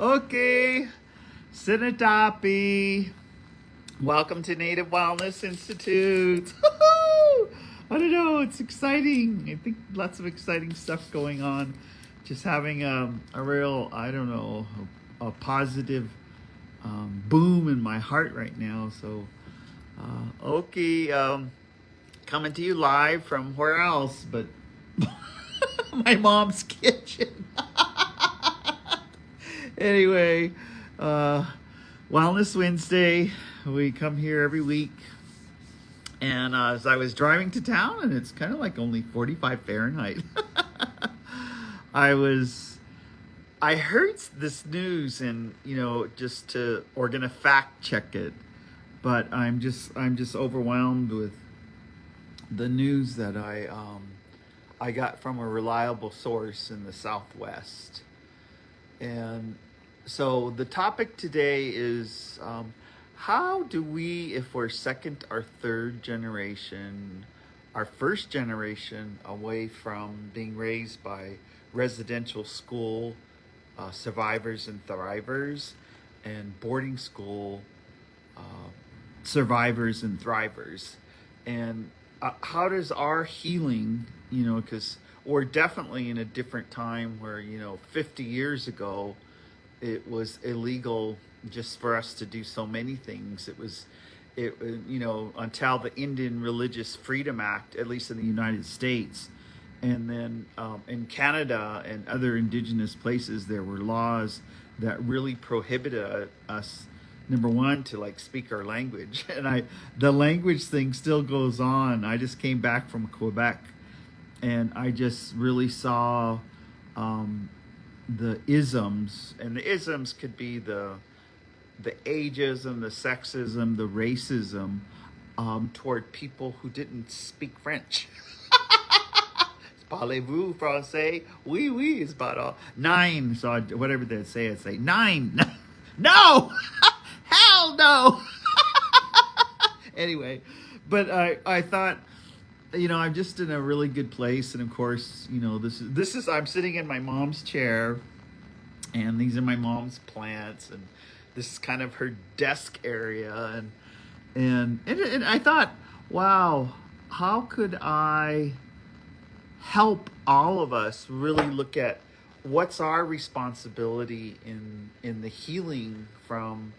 Okay, Sinatapi. Welcome to Native Wellness Institute. I don't know, it's exciting. I think lots of exciting stuff going on. Just having a real, I don't know, a positive boom in my heart right now. So, okay, coming to you live from where else but my mom's kitchen. Anyway, Wellness Wednesday. We come here every week. And as I was driving to town, and it's kind of like only 45 Fahrenheit, I heard this news, and we're gonna fact check it, but I'm just overwhelmed with the news that I got from a reliable source in the Southwest. And so the topic today is how do we, if we're second or third generation, our first generation away from being raised by residential school survivors and thrivers and boarding school survivors and thrivers, and how does our healing, because we're definitely in a different time where 50 years ago it was illegal just for us to do so many things. Until the Indian Religious Freedom Act, at least in the United States, and then in Canada and other indigenous places, there were laws that really prohibited us, number one, to speak our language. And the language thing still goes on. I just came back from Quebec, and I just really saw the isms, and the isms could be the ageism, the sexism, the racism toward people who didn't speak French. Parlez-vous français? Oui, oui, is about all. Nine, so whatever they say, I'd say nine. No! Hell no! Anyway, but I thought, I'm just in a really good place, and of course, this is I'm sitting in my mom's chair, and these are my mom's plants, and this is kind of her desk area, and I thought, wow, how could I help all of us really look at what's our responsibility in the healing from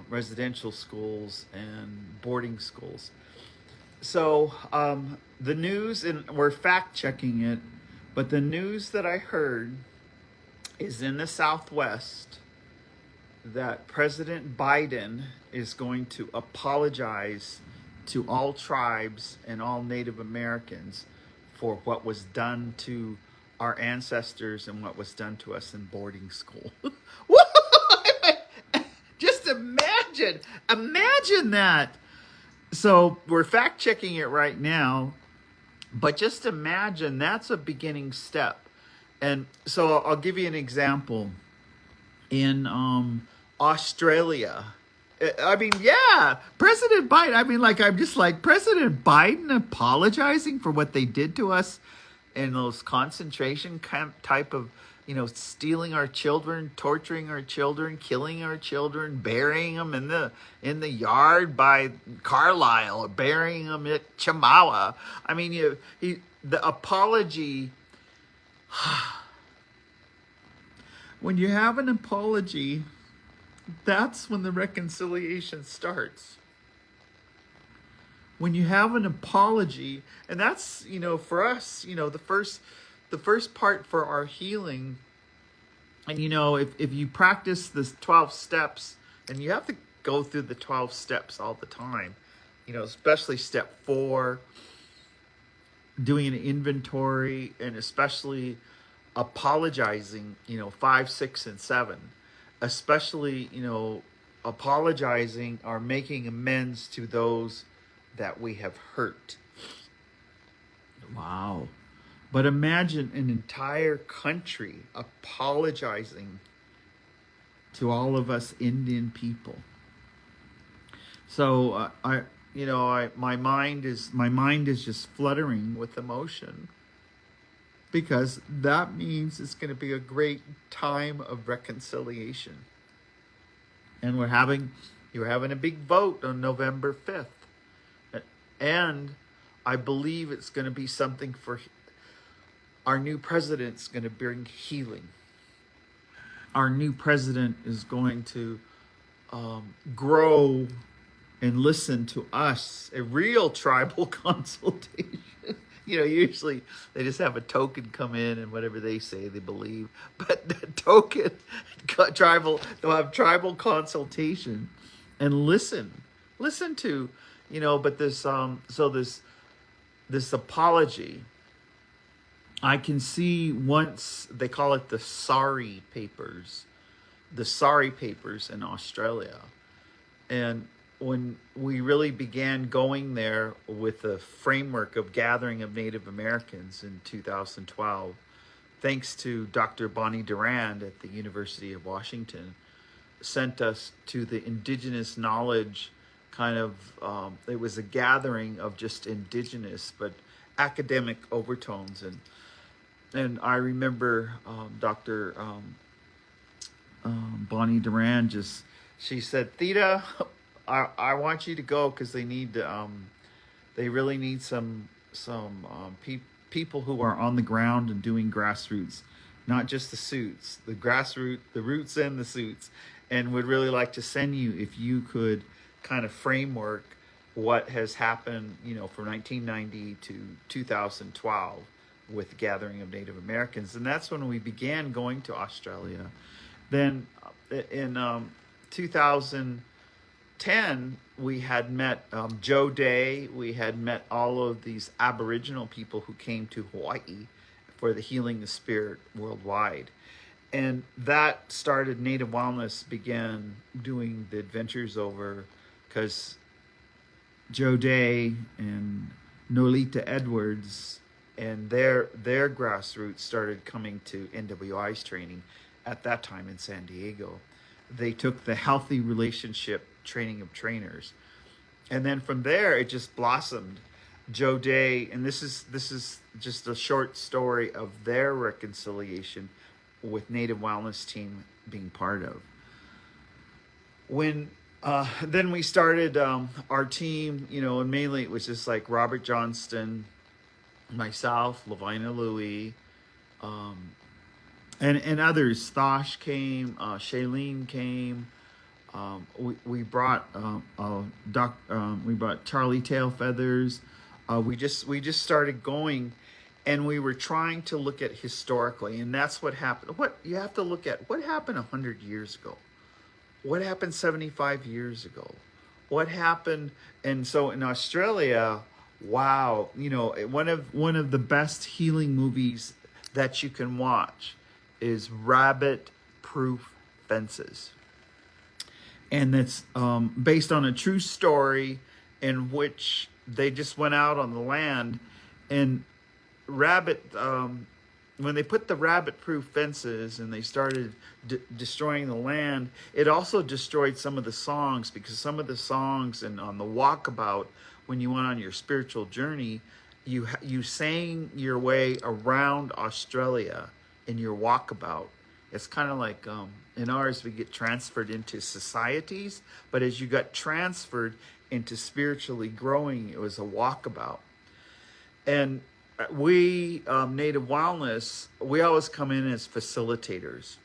residential schools and boarding schools. So the news, and we're fact checking it, but the news that I heard is in the Southwest that President Biden is going to apologize to all tribes and all Native Americans for what was done to our ancestors and what was done to us in boarding school. Just imagine that. So we're fact checking it right now, but just imagine that's a beginning step. And so I'll give you an example. In Australia, President Biden. I'm just like, President Biden apologizing for what they did to us in those concentration camp type of, stealing our children, torturing our children, killing our children, burying them in the yard by Carlisle, or burying them at Chamawa. The apology. When you have an apology, that's when the reconciliation starts. When you have an apology, and that's, for us, the first part for our healing. And if you practice the 12 steps, and you have to go through the 12 steps all the time, especially step 4, doing an inventory, and especially apologizing, 5, 6, and 7, especially, apologizing or making amends to those that we have hurt. Wow. But imagine an entire country apologizing to all of us Indian people. So my mind is just fluttering with emotion. because that means it's going to be a great time of reconciliation. And you're having a big vote on November 5th. And I believe it's going to be something for our new president's going to bring healing. Our new president is going to grow and listen to us, a real tribal consultation. Usually they just have a token come in and whatever they say they believe, but the token they'll have tribal consultation and listen to, but this apology, I can see once they call it the Sorry Papers in Australia. And when we really began going there with the framework of gathering of Native Americans in 2012, thanks to Dr. Bonnie Durand at the University of Washington, sent us to the indigenous knowledge kind of, it was a gathering of just indigenous, but academic overtones. And I remember Dr. Bonnie Durand she said, Theta, I want you to go because they really need some people who are on the ground and doing grassroots, not just the suits, the roots and the suits, and would really like to send you if you could kind of framework what has happened, from 1990 to 2012 with gathering of Native Americans. And that's when we began going to Australia. Then in 2010, we had met Joe Day. We had met all of these Aboriginal people who came to Hawaii for the Healing the Spirit worldwide. And that started, Native Wellness began doing the adventures over because Joe Day and Nolita Edwards and their grassroots started coming to NWI's training at that time in San Diego. They took the healthy relationship training of trainers. And then from there, it just blossomed. Joe Day, and this is just a short story of their reconciliation with Native Wellness team being part of. When then we started our team, and mainly it was just like Robert Johnston, myself, Lavina Louie, and others. Thosh came, Shailene came. We brought we brought Charlie Tailfeathers. We just started going, and we were trying to look at historically, and that's what happened. What you have to look at: what happened 100 years ago, what happened 75 years ago, what happened, and so in Australia, wow, one of the best healing movies that you can watch is Rabbit Proof Fences. And it's based on a true story in which they just went out on the land and when they put the rabbit-proof fences and they started destroying the land, it also destroyed some of the songs, because some of the songs and on the walkabout, when you went on your spiritual journey, you sang your way around Australia in your walkabout. It's kind of like in ours, we get transferred into societies, but as you got transferred into spiritually growing, it was a walkabout. And we, Native Wellness, we always come in as facilitators.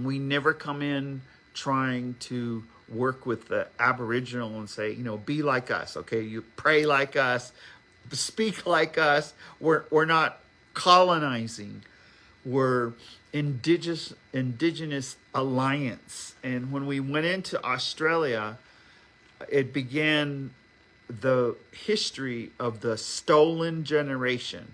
We never come in trying to work with the Aboriginal and say, be like us, okay? You pray like us, speak like us. We're not colonizing. We're indigenous alliance. And when we went into Australia, it began the history of the stolen generation,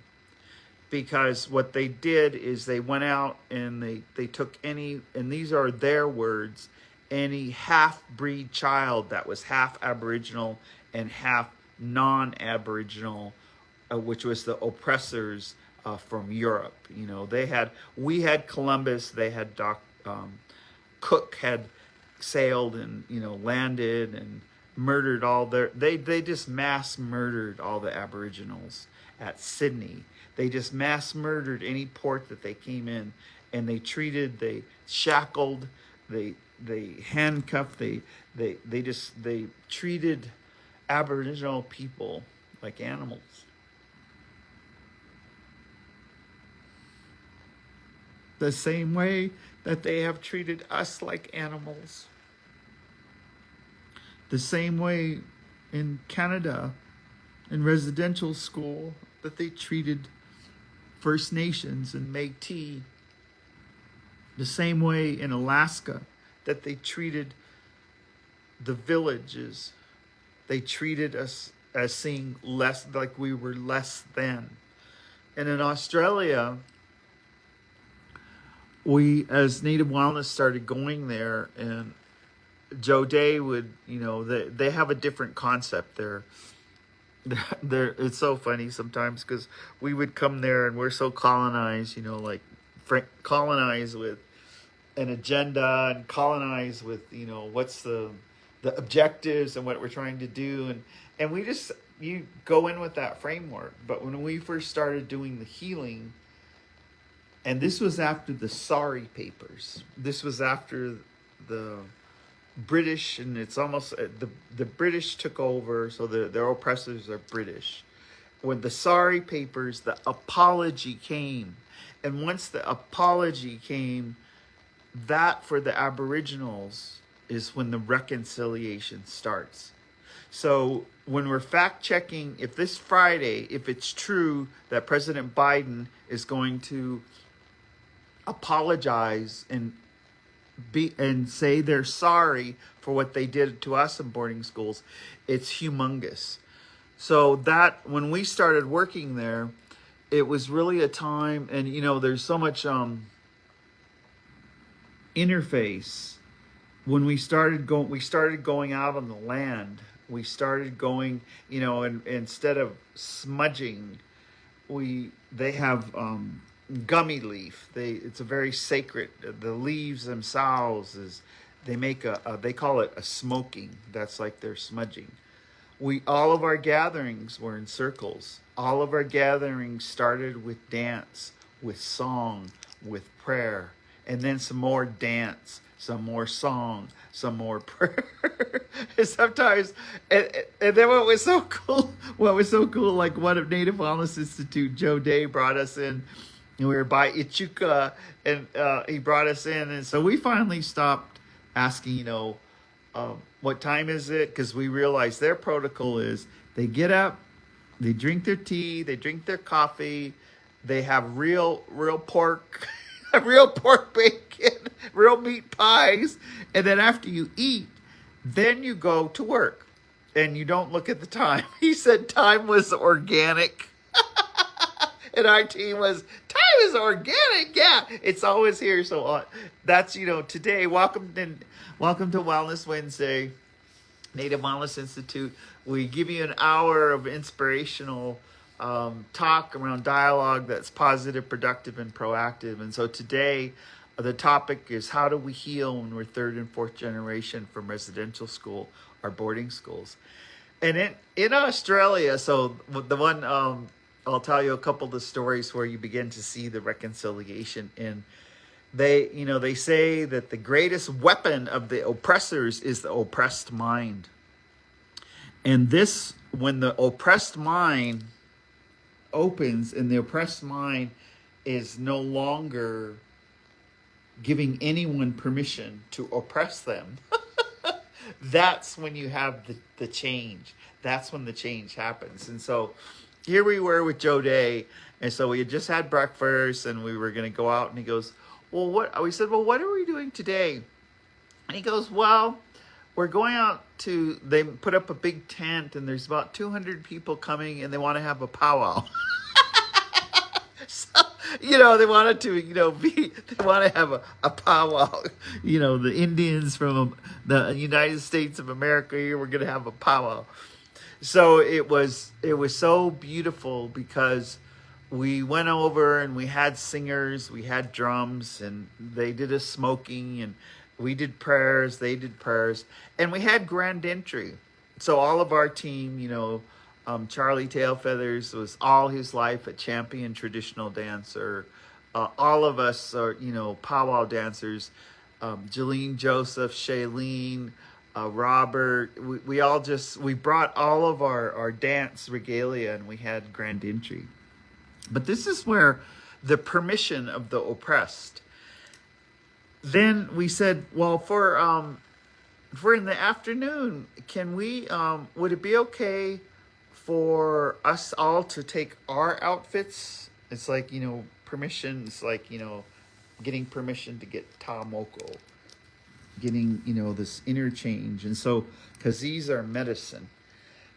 because what they did is they went out and they took any, and these are their words, any half-breed child that was half Aboriginal and half non-Aboriginal, which was the oppressors from Europe. We had Columbus, they had Cook had sailed and landed and murdered all they just mass murdered all the Aboriginals at Sydney. They just mass murdered any port that they came in, and they shackled, they handcuffed, they treated Aboriginal people like animals. The same way that they have treated us like animals. The same way in Canada, in residential school, that they treated First Nations and Métis. The same way in Alaska that they treated the villages. They treated us as seeing less, like we were less than. And in Australia, we, as Native Wellness, started going there, and Joe Day would, they have a different concept there. It's so funny sometimes because we would come there and we're so colonized, colonized with an agenda and colonized with, what's the objectives and what we're trying to do. And you go in with that framework. But when we first started doing the healing, and this was after the Sorry Papers, this was after the British, and it's almost the British took over, so their oppressors are British. When the Sorry Papers, the apology came, and once the apology came, that for the Aboriginals is when the reconciliation starts. So when we're fact checking, if this Friday, if it's true that President Biden is going to apologize and say they're sorry for what they did to us in boarding schools, it's humongous. So that when we started working there, it was really a time, and there's so much interface. When we started going out on the land. We started going, and instead of smudging, they have gummy leaf. It's a very sacred. The leaves themselves they call it a smoking. That's like their smudging. All of our gatherings were in circles. All of our gatherings started with dance, with song, with prayer, and then some more dance, some more song, some more prayer. And sometimes, and then what was so cool, like one of Native Wellness Institute, Joe Day brought us in, and we were by Ichuka, and he brought us in, and so we finally stopped asking, what time is it? Because we realized their protocol is they get up, they drink their tea, they drink their coffee, they have real pork, real pork bacon, real meat pies, and then after you eat, then you go to work, and you don't look at the time. He said time was organic, and our team was, time is organic, yeah, it's always here. So that's, today, welcome to Wellness Wednesday, Native Wellness Institute. We give you an hour of inspirational talk around dialogue that's positive, productive, and proactive. And so today, the topic is how do we heal when we're third and fourth generation from residential school or boarding schools. And in Australia, so the one, I'll tell you a couple of the stories where you begin to see the reconciliation. And they say that the greatest weapon of the oppressors is the oppressed mind. And this, when the oppressed mind opens and the oppressed mind is no longer giving anyone permission to oppress them, that's when you have the change. That's when the change happens. And so here we were with Joe Day, and so we had just had breakfast, and we were going to go out, and he goes, well, what? We said, well, what are we doing today? And he goes, well, we're going out to, they put up a big tent, and there's about 200 people coming, and they want to have a powwow. So, they wanted to, they want to have a powwow. The Indians from the United States of America here, we're going to have a powwow. So it was so beautiful because we went over and we had singers, we had drums, and they did a smoking, and we did prayers, they did prayers, and we had grand entry. So all of our team, Charlie Tailfeathers was all his life a champion traditional dancer. All of us are, powwow dancers. Jolene Joseph, Shailene, Robert. We brought all of our dance regalia and we had grand entry. But this is where the permission of the oppressed. Then we said, well, for in the afternoon, can we? Would it be okay for us all to take our outfits? It's like permission. It's like getting permission to get tamoko, getting this interchange, and so because these are medicine.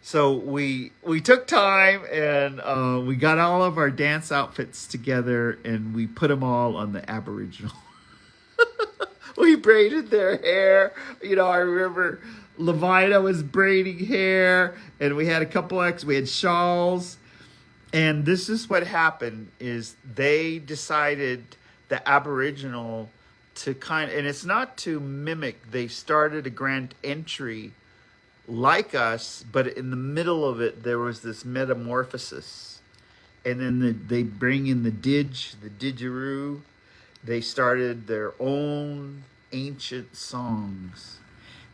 So we took time and we got all of our dance outfits together and we put them all on the Aboriginal. We braided their hair. I remember Levina was braiding hair and we had a couple we had shawls. And this is what happened is they decided the Aboriginal to and it's not to mimic, they started a grand entry like us, but in the middle of it, there was this metamorphosis. And then they bring in the didgeridoo. They started their own ancient songs.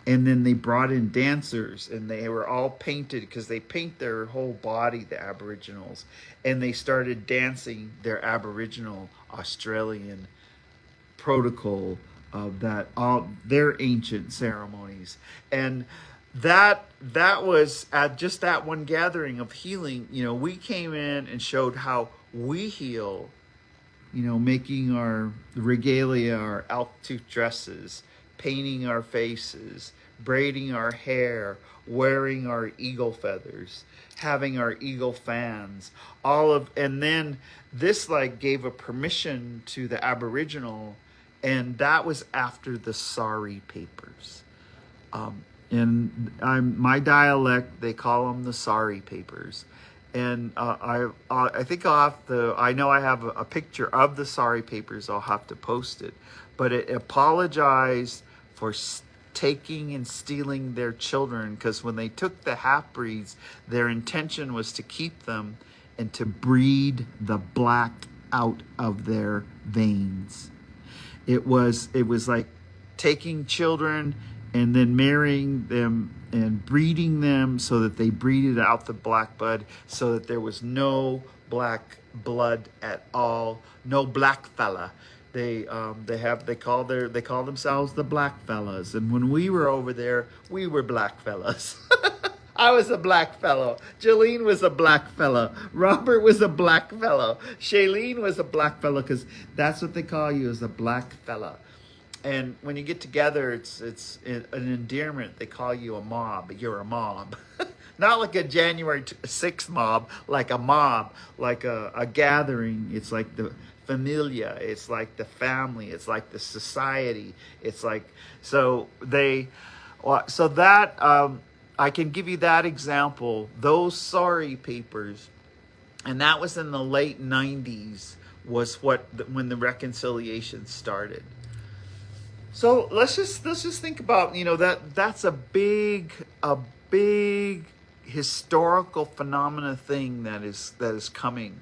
And then they brought in dancers, and they were all painted because they paint their whole body, the Aboriginals. And they started dancing their Aboriginal Australian protocol of all their ancient ceremonies. And that was at just that one gathering of healing. We came in and showed how we heal, making our regalia, our elk tooth dresses, painting our faces, braiding our hair, wearing our eagle feathers, having our eagle fans, and then this gave a permission to the Aboriginal, and that was after the Sari Papers. In my dialect, they call them the Sari Papers. And I think I know I have a picture of the Sari Papers. I'll have to post it. But it apologized for taking and stealing their children, because when they took the half-breeds, their intention was to keep them and to breed the black out of their veins. It was like taking children and then marrying them and breeding them so that they breeded out the black blood, so that there was no black blood at all, no black fella. They call themselves the black fellas, and when we were over there, we were black fellas. I was a black fellow. Jolene was a black fellow. Robert was a black fellow. Shailene was a black fellow, because that's what they call you, is a black fella. And when you get together, it's an endearment. They call you a mob. You're a mob. Not like a January 6th mob, like a mob, like a gathering. It's like the familia. It's like the family. It's like the society. It's like, I can give you that example. Those Sari Papers, and that was in the late 90s, was when the reconciliation started. So let's just think about, that's a big historical phenomena thing that is coming,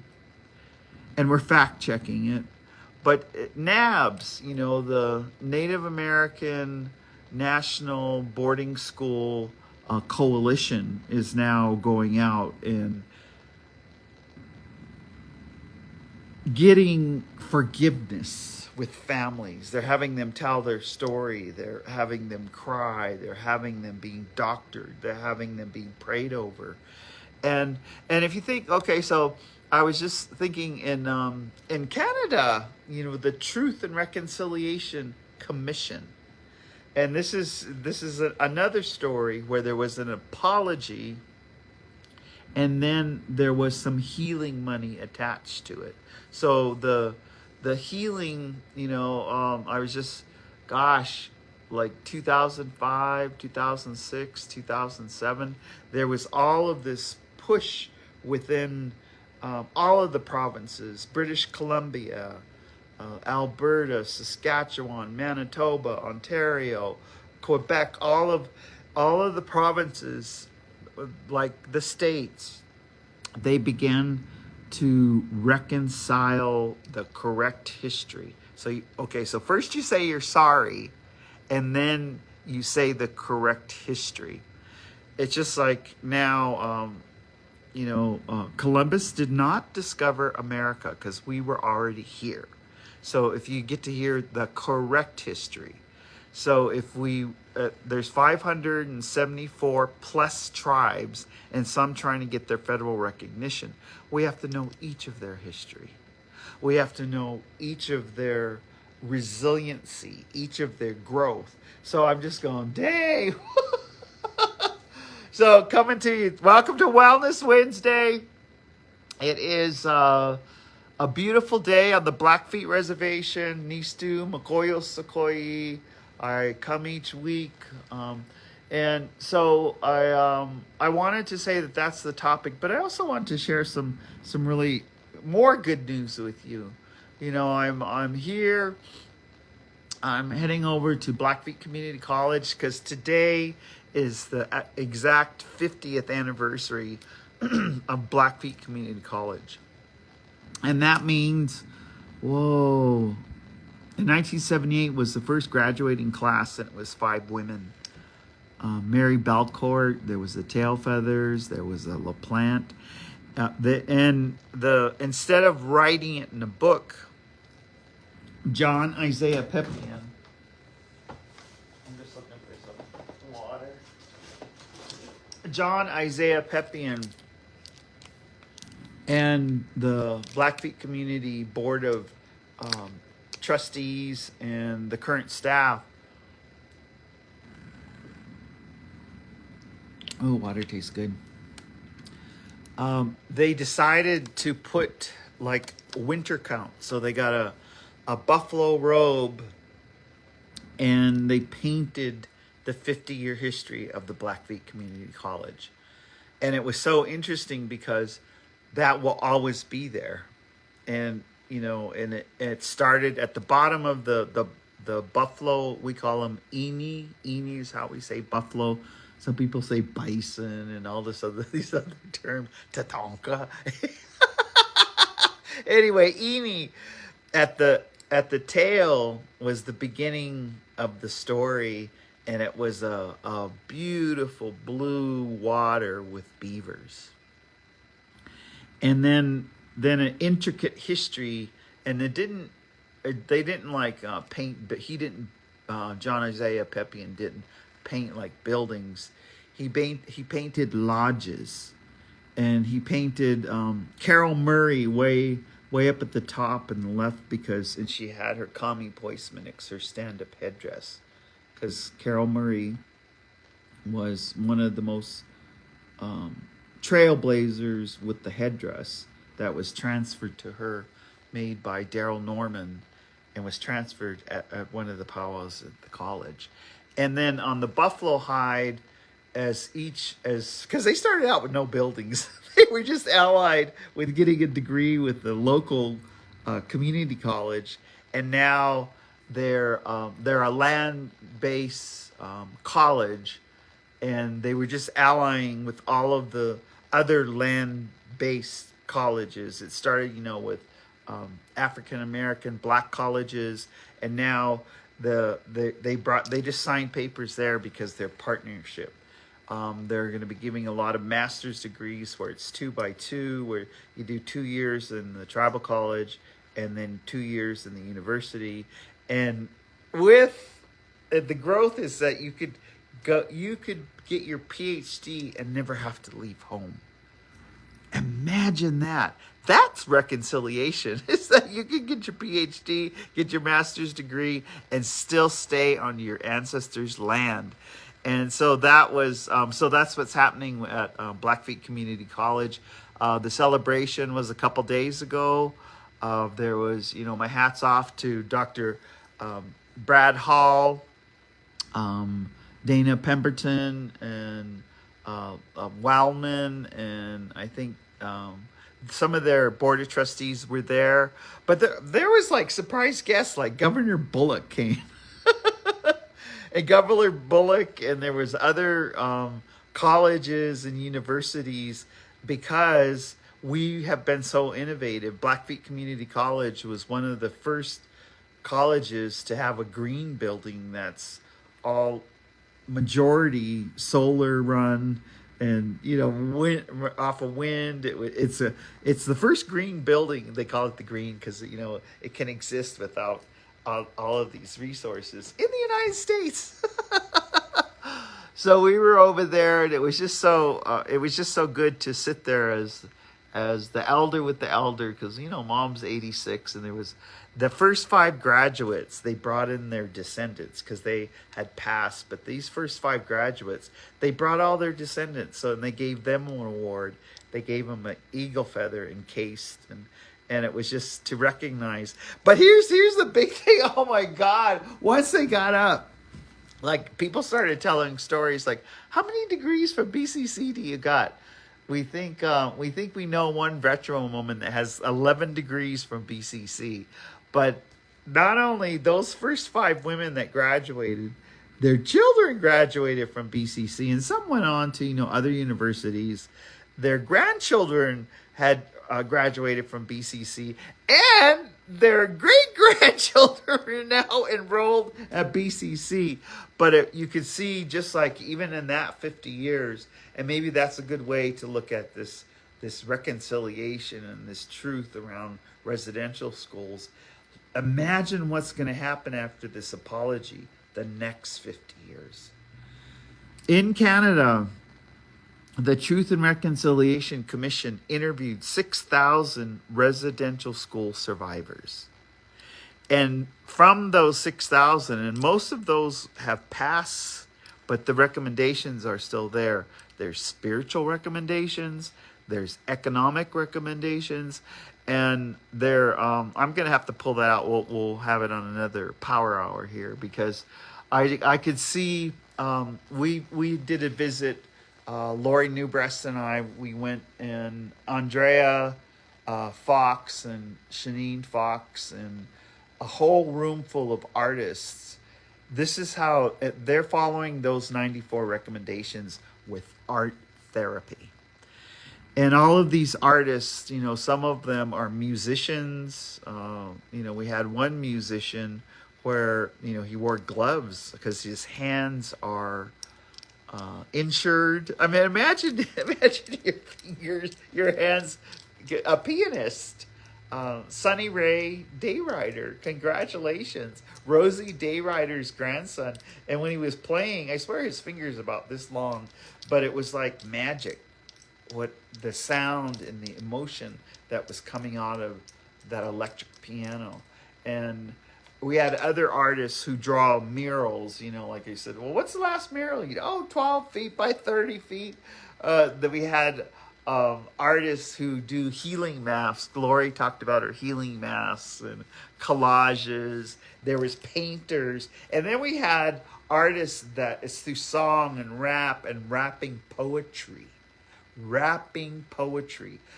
and we're fact checking it. But NABS, the Native American National Boarding School Coalition, is now going out and getting forgiveness with families. They're having them tell their story. They're having them cry. They're having them being doctored. They're having them being prayed over. And if you think, okay, so I was just thinking in Canada, the Truth and Reconciliation Commission. And this is another story where there was an apology, and then there was some healing money attached to it. So the healing, I was just, like 2005, 2006, 2007, there was all of this push within all of the provinces, British Columbia, Alberta, Saskatchewan, Manitoba, Ontario, Quebec, all of the provinces like the states, they began to reconcile the correct history. So, okay, so first you say you're sorry, and then you say the correct history. It's just like now, Columbus did not discover America because we were already here. So if you get to hear the correct history. So if there's 574 plus tribes and some trying to get their federal recognition, we have to know each of their history. We have to know each of their resiliency, each of their growth. So I'm just going, dang. So coming to you, welcome to Wellness Wednesday. It is a beautiful day on the Blackfeet Reservation, Nistu, Mokoyo, Sequoia. I come each week, and so I wanted to say that that's the topic, but I also want to share some really more good news with you. You know, I'm here. I'm heading over to Blackfeet Community College because today is the exact 50th anniversary of Blackfeet Community College, and that means, whoa. In 1978 was the first graduating class, and it was 5 women. Mary Belcourt, there was the Tail Feathers, there was a LaPlante. Instead of writing it in a book, John Isaiah Peppian, I'm just looking for some water. John Isaiah Peppian and the Blackfeet Community Board of Trustees and the current staff. Oh, water tastes good. They decided to put like winter count. So they got a buffalo robe and they painted the 50-year history of the Blackfeet Community College. And it was so interesting because that will always be there. And and it started at the bottom of the buffalo. We call them eni. Eni is how we say buffalo. Some people say bison and all these other terms. Tatonka. Anyway, eni at the tail was the beginning of the story, and it was a beautiful blue water with beavers. And then an intricate history, and they didn't like paint, but John Isaiah Peppian didn't paint like buildings. He painted lodges, and he painted Carol Murray way up at the top and the left and she had her kami poismanix, her stand-up headdress, because Carol Murray was one of the most trailblazers with the headdress that was transferred to her, made by Daryl Norman, and was transferred at one of the powwows at the college. And then on the buffalo hide, because they started out with no buildings. They were just allied with getting a degree with the local community college, and now they're a land-based college, and they were just allying with all of the other land-based colleges. It started, with African American black colleges, and now they just signed papers there because they're partnership. They're going to be giving a lot of master's degrees where it's 2x2, where you do 2 years in the tribal college and then 2 years in the university. And with the growth is that you could get your PhD and never have to leave home. Imagine that. That's reconciliation. Is that you can get your PhD, get your master's degree, and still stay on your ancestors' land. And so that was that's what's happening at Blackfeet Community College. The celebration was a couple days ago. There was, my hats off to Dr. Brad Hall, Dana Pemberton, and Wildman, and I think some of their board of trustees were there. But there was like surprise guests, like Governor Bullock came. And Governor Bullock, and there was other colleges and universities because we have been so innovative. Blackfeet Community College was one of the first colleges to have a green building that's all majority solar run, and wind, off of wind. It's the first green building. They call it the green because it can exist without all of these resources in the United States. So we were over there, and it was just so good to sit there as the elder with the elder, because mom's 86, and there was the first 5 graduates. They brought in their descendants because they had passed, but these first 5 graduates, they brought all their descendants. So, and they gave them an award. They gave them an eagle feather encased, and it was just to recognize. But here's the big thing. Oh my God! Once they got up, like, people started telling stories like, "How many degrees from BCC do you got?" We think we know one veteran woman that has 11 degrees from BCC. But not only those first 5 women that graduated, their children graduated from BCC, and some went on to other universities. Their grandchildren had graduated from BCC, and their great-grandchildren are now enrolled at BCC. But you could see, just like even in that 50 years, and maybe that's a good way to look at this reconciliation and this truth around residential schools. Imagine what's going to happen after this apology the next 50 years. In Canada, the Truth and Reconciliation Commission interviewed 6,000 residential school survivors. And from those 6,000, and most of those have passed, but the recommendations are still there. There's spiritual recommendations, there's economic recommendations, and I'm going to have to pull that out. We'll have it on another power hour here, because I could see, we did a visit. Lori Newbreast and I, we went, and Andrea Fox and Shanine Fox and a whole room full of artists. This is how they're following those 94 recommendations with art therapy. And all of these artists, some of them are musicians. We had one musician where, he wore gloves because his hands are insured. I mean, imagine your fingers, your hands. A pianist, Sonny Ray Dayrider, congratulations. Rosie Dayrider's grandson. And when he was playing, I swear his fingers about this long, but it was like magic. What the sound and the emotion that was coming out of that electric piano. And we had other artists who draw murals, like I said, well, what's the last mural? 12 feet by 30 feet. That we had artists who do healing masks. Lori talked about her healing masks and collages. There was painters. And then we had artists that is through song and rap and rapping poetry.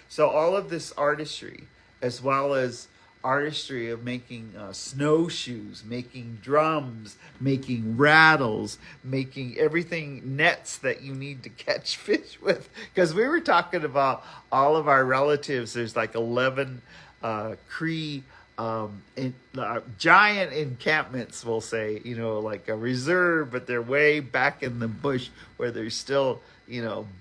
So all of this artistry, as well as artistry of making snowshoes, making drums, making rattles, making everything, nets that you need to catch fish with. Because we were talking about all of our relatives. There's like 11 Cree giant encampments, we'll say, like a reserve, but they're way back in the bush where there's still,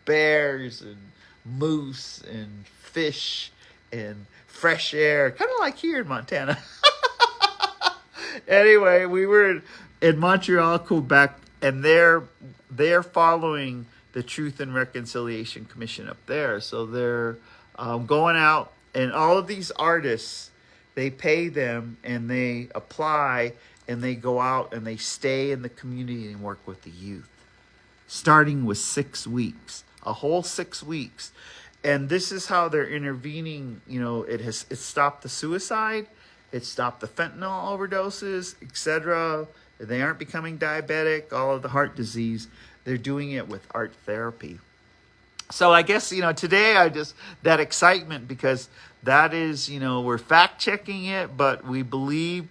bears and moose and fish and fresh air, kind of like here in Montana. Anyway, we were in Montreal, Quebec, and they're following the Truth and Reconciliation Commission up there. So they're going out, and all of these artists, they pay them and they apply, and they go out and they stay in the community and work with the youth, starting with 6 weeks, a whole 6 weeks. And this is how they're intervening. It stopped the suicide, it stopped the fentanyl overdoses, etc. They aren't becoming diabetic, all of the heart disease. They're doing it with art therapy. So I guess, today that excitement, because that is, we're fact checking it, but we believe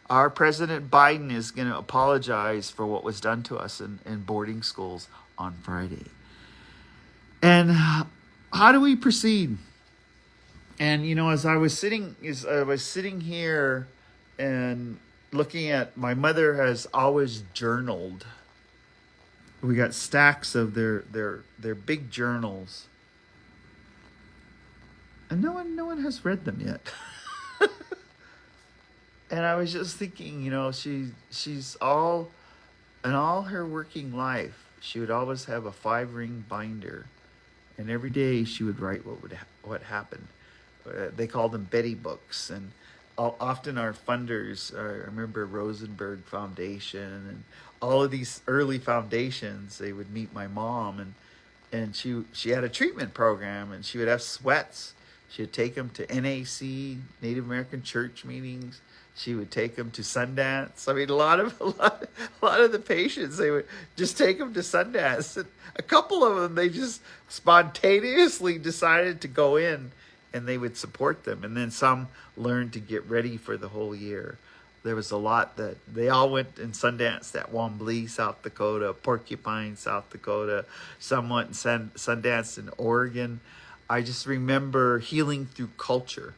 our President Biden is going to apologize for what was done to us in boarding schools on Friday. And how do we proceed? And as I was sitting here and looking at, my mother has always journaled. We got stacks of their big journals, and no one has read them yet. And I was just thinking, she's all in all her working life, she would always have a 5-ring binder, and every day she would write what happened. They called them Betty books, and often our funders, I remember Rosenberg Foundation and all of these early foundations, they would meet my mom, and she had a treatment program, and she would have sweats. She would take them to NAC, Native American Church meetings. She would take them to Sundance. I mean, a lot of the patients, they would just take them to Sundance. And a couple of them, they just spontaneously decided to go in, and they would support them. And then some learned to get ready for the whole year. There was a lot that they all went in Sundance at Wombly, South Dakota, Porcupine, South Dakota. Some went in Sundance in Oregon. I just remember healing through culture.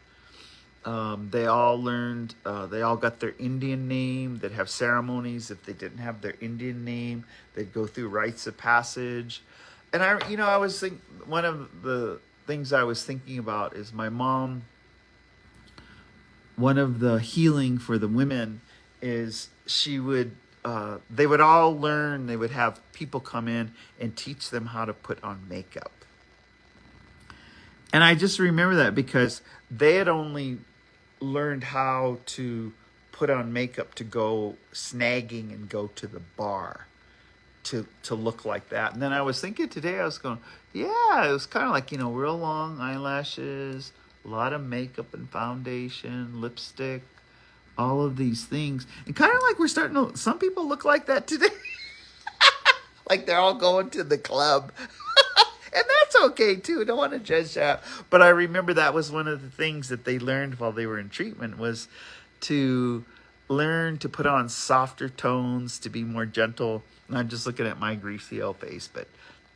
They all learned, they all got their Indian name. They'd have ceremonies. If they didn't have their Indian name, they'd go through rites of passage. And I was thinking, one of the things I was thinking about is my mom. One of the healing for the women is they would all learn, they would have people come in and teach them how to put on makeup. And I just remember that because they had only learned how to put on makeup to go snagging and go to the bar to look like that. And then I was thinking today, I was going, yeah, it was kind of like, real long eyelashes, a lot of makeup and foundation, lipstick, all of these things. And kind of like we're starting to, some people look like that today. Like they're all going to the club. And that's okay too. Don't want to judge that. But I remember that was one of the things that they learned while they were in treatment, was to learn to put on softer tones, to be more gentle. And I'm just looking at my greasy old face, but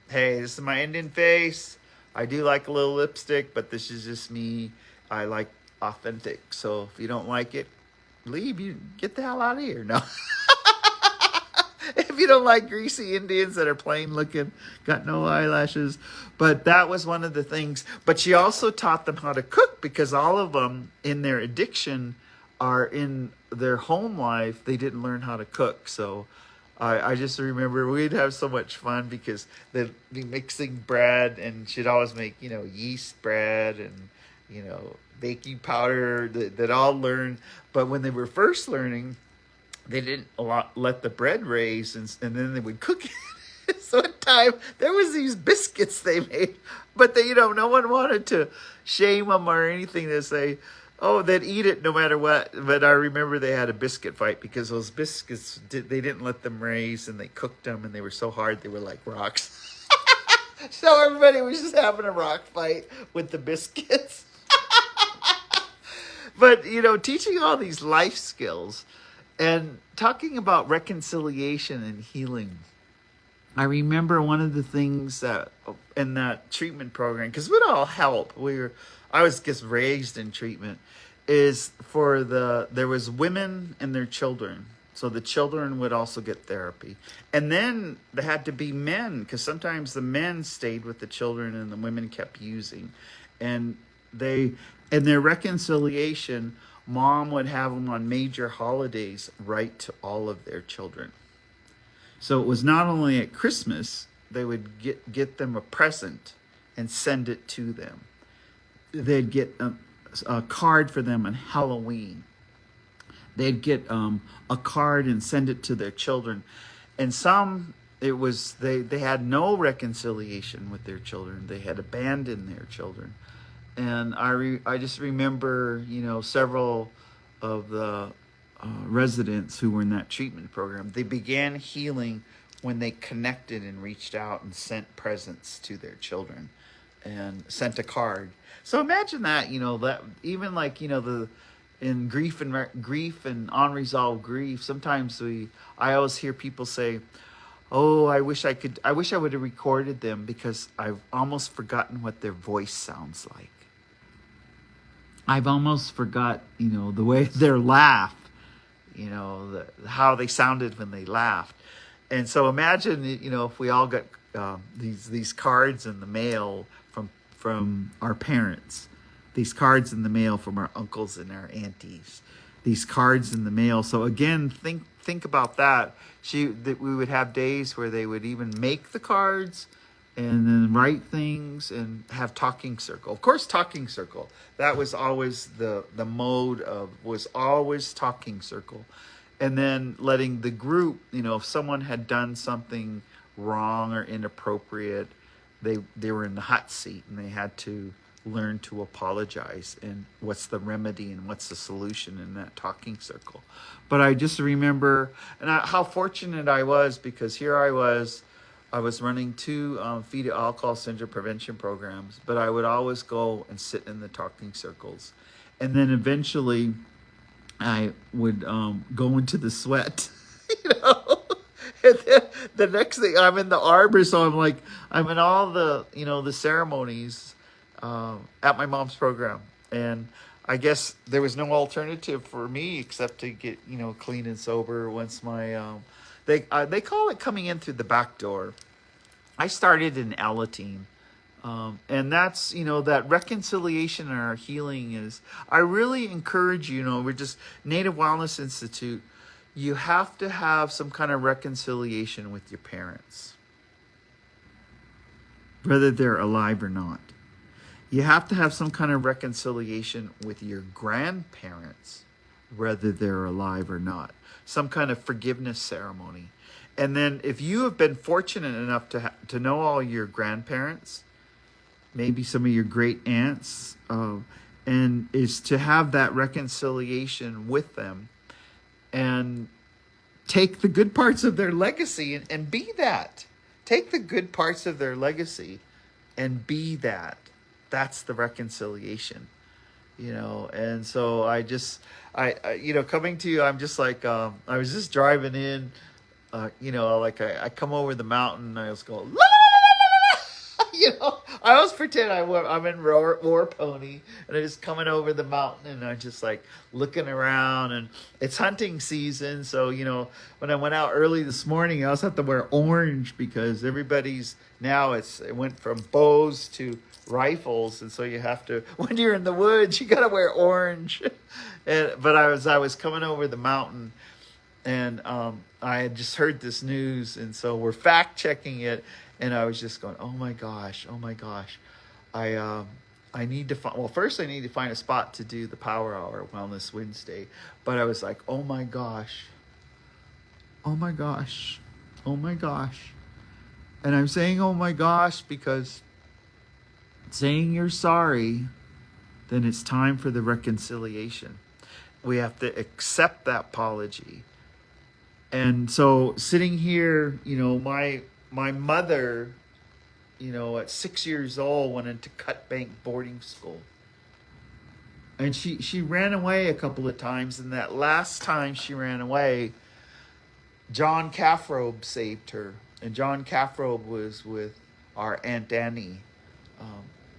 hey, this is my Indian face. I do like a little lipstick, but this is just me. I like authentic. So if you don't like it, leave. You get the hell out of here. No. If you don't like greasy Indians that are plain looking, got no eyelashes. But that was one of the things. But she also taught them how to cook, because all of them in their addiction are in their home life. They didn't learn how to cook. So I just remember we'd have so much fun because they'd be mixing bread, and she'd always make, yeast bread and, baking powder that all learned. But when they were first learning, they didn't let the bread raise, and then they would cook it. So one time there was these biscuits they made, but they, no one wanted to shame them or anything to say, oh, they'd eat it no matter what. But I remember they had a biscuit fight because those biscuits, they didn't let them raise, and they cooked them, and they were so hard they were like rocks. So everybody was just having a rock fight with the biscuits. But, teaching all these life skills and talking about reconciliation and healing. I remember one of the things that in that treatment program, because we'd all help. I was just raised in treatment. Is there was women and their children, so the children would also get therapy, and then there had to be men, because sometimes the men stayed with the children and the women kept using, and in their reconciliation, Mom would have them on major holidays write to all of their children. So it was not only at Christmas, they would get them a present and send it to them. They'd get a card for them on Halloween. They'd get a card and send it to their children. And some, it was, they had no reconciliation with their children. They had abandoned their children. And I just remember, several of the residents who were in that treatment program, they began healing when they connected and reached out and sent presents to their children and sent a card. So imagine that, that even like, in grief and unresolved grief, sometimes I always hear people say, Oh, I wish I wish I would have recorded them because I've almost forgotten what their voice sounds like. I've almost forgot, the way their laugh, how they sounded when they laughed. And so imagine, if we all got these cards in the mail from our parents, these cards in the mail from our uncles and our aunties, these cards in the mail. So again, think about that. That we would have days where they would even make the cards and then write things and have talking circle. Of course, talking circle. That was always the mode of, was always talking circle. And then letting the group, if someone had done something wrong or inappropriate, they were in the hot seat and they had to learn to apologize and what's the remedy and what's the solution in that talking circle. But I just remember how fortunate I was, because here I was running two fetal alcohol syndrome prevention programs, but I would always go and sit in the talking circles. And then eventually I would go into the sweat, And then the next thing, I'm in the arbor, so I'm in all the, the ceremonies at my mom's program. And I guess there was no alternative for me except to get, clean and sober once my, they call it coming in through the back door. I started in Alateen. And that's, that reconciliation and our healing is, I really encourage you, we're just Native Wellness Institute. You have to have some kind of reconciliation with your parents, whether they're alive or not. You have to have some kind of reconciliation with your grandparents, whether they're alive or not. Some kind of forgiveness ceremony. And then if you have been fortunate enough to know all your grandparents, maybe some of your great aunts, and is to have that reconciliation with them and take the good parts of their legacy and be that. Take the good parts of their legacy and be that. That's the reconciliation, And so I coming to you, I'm just like, I was just driving in, I come over the mountain and I was going, la, I always pretend I'm in War Pony and I'm just coming over the mountain and I'm just like looking around, and it's hunting season. So, when I went out early this morning, I also have to wear orange because everybody's now it went from bows to rifles. And so you have to, when you're in the woods, you got to wear orange. But I was coming over the mountain, and I had just heard this news. And so we're fact checking it. And I was just going, oh my gosh. I need to find, first I need to find a spot to do the Power Hour Wellness Wednesday. But I was like, oh my gosh. And I'm saying, oh my gosh, because saying you're sorry, then it's time for the reconciliation. We have to accept that apology. And so sitting here, my mother, at 6 years old, went into Cut Bank boarding school. And she ran away a couple of times. And that last time she ran away, John Caffrobe saved her. And John Caffrobe was with our Aunt Annie,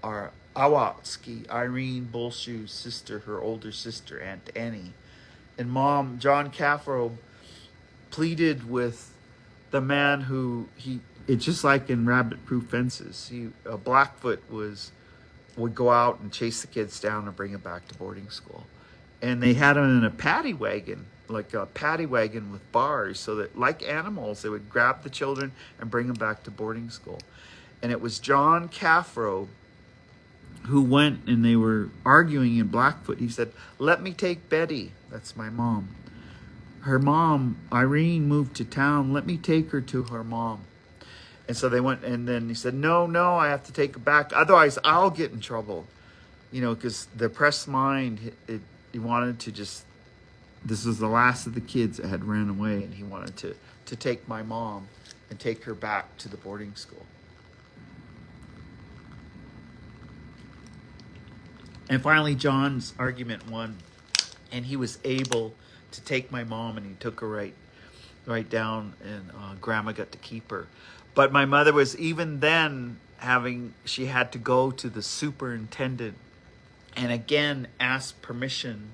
our Awatski, Irene Bullshoe's sister, her older sister, Aunt Annie. And Mom, John Caffrobe, pleaded with the man who it's just like in Rabbit Proof Fences. Blackfoot would go out and chase the kids down and bring them back to boarding school. And they had them in a paddy wagon, like a paddy wagon with bars, so that like animals, they would grab the children and bring them back to boarding school. And it was John Caffrobe who went, and they were arguing in Blackfoot. He said, let me take Betty. That's my mom. Her mom, Irene, moved to town. Let me take her to her mom. And so they went, and then he said, no, I have to take her back. Otherwise, I'll get in trouble. Because the oppressed mind, he wanted to just, this was the last of the kids that had ran away, and he wanted to take my mom and take her back to the boarding school. And finally, John's argument won, and he was able to take my mom, and he took her right right down, and Grandma got to keep her. But my mother was even then she had to go to the superintendent and again ask permission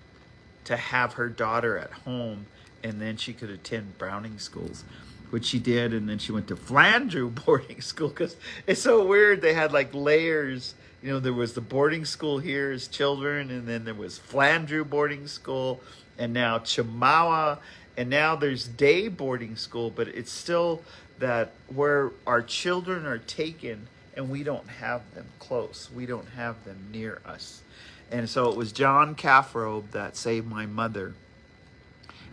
to have her daughter at home, and then she could attend Browning schools, which she did. And then she went to Flandreau boarding school, because it's so weird. They had like layers. There was the boarding school here as children, and then there was Flandreau boarding school, and now Chemawa, and now there's day boarding school. But it's still that where our children are taken, and we don't have them close. We don't have them near us. And so it was John Caffrobe that saved my mother.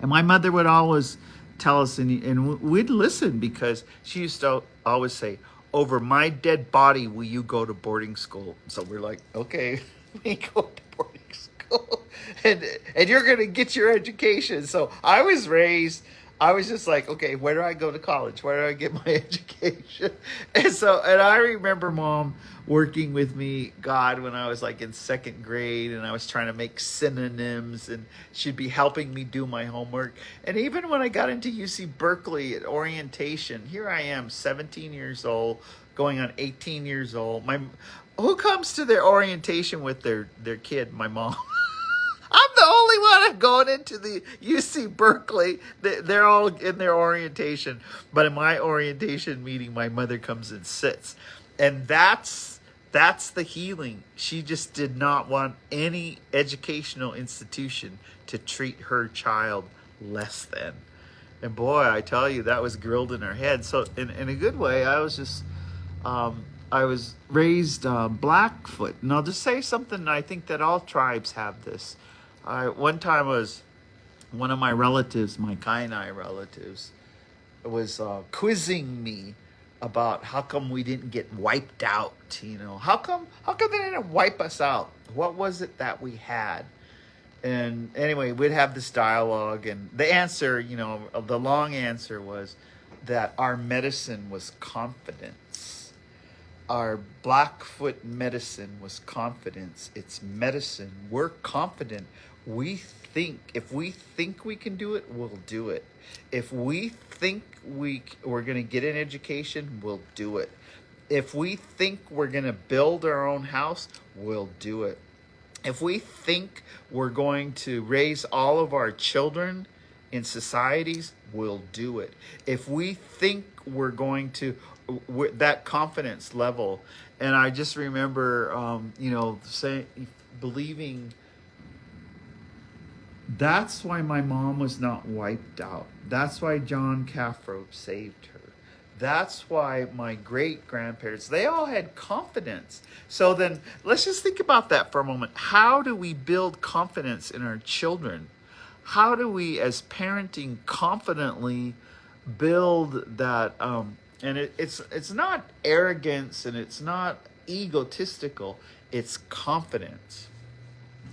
And my mother would always tell us, and we'd listen, because she used to always say, over my dead body will you go to boarding school. So we're like, okay, we go to boarding school. And you're going to get your education. So I was just like, okay, where do I go to college? Where do I get my education? And I remember Mom working with me, God, when I was like in second grade, and I was trying to make synonyms, and she'd be helping me do my homework. And even when I got into UC Berkeley at orientation, here I am, 17 years old, going on 18 years old. Who comes to their orientation with their kid? My mom. I'm the only one going into the UC Berkeley. They're all in their orientation. But in my orientation meeting, my mother comes and sits. And that's the healing. She just did not want any educational institution to treat her child less than. And boy, I tell you, that was grilled in her head. So in a good way, I was raised Blackfoot. And I'll just say something, I think that all tribes have this. One time was one of my relatives, my Kainai relatives, was quizzing me about how come we didn't get wiped out. How come they didn't wipe us out? What was it that we had? And anyway, we'd have this dialogue, and the answer, the long answer was that our medicine was confidence. Our Blackfoot medicine was confidence. It's medicine. We're confident. If we think we can do it, we'll do it. If we think we're going to get an education, we'll do it. If we think we're going to build our own house, we'll do it. If we think we're going to raise all of our children in societies, we'll do it. If we think we're going to, that confidence level. And I just remember, believing. That's why my mom was not wiped out. That's why John Caffrobe saved her. That's why my great-grandparents, they all had confidence. So then let's just think about that for a moment. How do we build confidence in our children? How do we, as parenting, confidently build that? And it's not arrogance, and it's not egotistical. It's confidence.